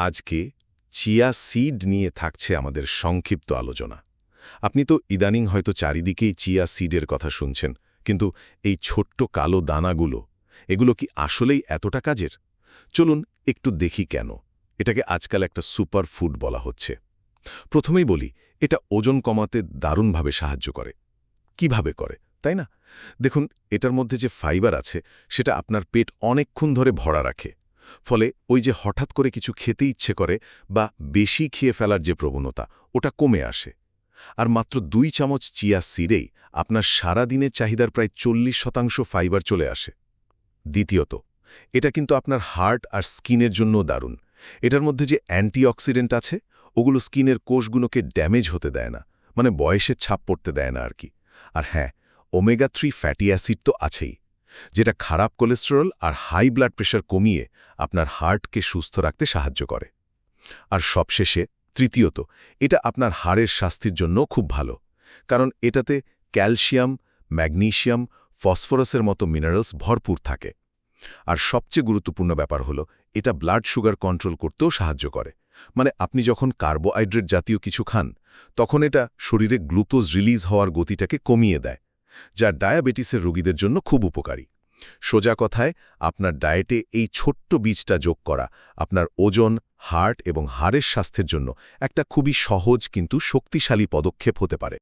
আজকে chia seed নিয়ে থাকছে আমাদের সংক্ষিপ্ত আলোচনা। আপনি তো ইদানিং হয়তো চারিদিকেই চিয়া সিডের কথা শুনছেন, কিন্তু এই ছোট্ট কালো দানাগুলো, এগুলো কি আসলেই এতটা কাজের? চলুন একটু দেখি কেন এটাকে আজকাল একটা সুপার ফুড বলা হচ্ছে। প্রথমেই বলি, এটা ওজন কমাতে দারুণভাবে সাহায্য করে। কিভাবে করে, তাই না? দেখুন, এটার মধ্যে যে ফাইবার আছে সেটা আপনার পেট অনেকক্ষণ ধরে ভরা রাখে। ফলে ওই যে হঠাৎ করে কিছু খেতে ইচ্ছে করে বা বেশি খেয়ে ফেলার যে প্রবণতা, ওটা কমে আসে। আর মাত্র 2 চামচ চিয়া সিডেই আপনার সারা দিনের চাহিদার প্রায় 40% ফাইবার চলে আসে। দ্বিতীয়ত, এটা কিন্তু আপনার হার্ট আর স্কিনের জন্য দারুণ। এটার মধ্যে যে অ্যান্টিঅক্সিডেন্ট আছে, ওগুলো স্কিনের কোষগুলোকে ড্যামেজ হতে দেয় না, মানে বয়সের ছাপ পড়তে দেয় না আর কি। আর হ্যাঁ, ওমেগা 3 ফ্যাটি অ্যাসিড তো আছেই, যেটা খারাপ কোলেস্টেরল আর হাই ব্লাড প্রেশার কমিয়ে আপনার হার্টকে সুস্থ রাখতে সাহায্য করে। আর সবশেষে, তৃতীয়ত, এটা আপনার হাড়ের স্বাস্থ্যের জন্য খুব ভালো, কারণ এটাতে ক্যালসিয়াম, ম্যাগনেসিয়াম, ফসফরাসের মতো মিনারেলস ভরপুর থাকে। আর সবচেয়ে গুরুত্বপূর্ণ ব্যাপার হলো, এটা ব্লাড সুগার কন্ট্রোল করতেও সাহায্য করে। মানে আপনি যখন কার্বোহাইড্রেট জাতীয় কিছু খান, তখন এটা শরীরে গ্লুকোজ রিলিজ হওয়ার গতিটাকে কমিয়ে দেয়, যা ডায়াবেটিসের রোগীদের জন্য খুব উপকারী। সোজা কথায়, আপনার ডায়েটে এই ছোট্ট বীজটা যোগ করা আপনার ওজন, হার্ট এবং হাড়ের স্বাস্থ্যের জন্য একটা খুবই সহজ কিন্তু শক্তিশালী পদক্ষেপ হতে পারে।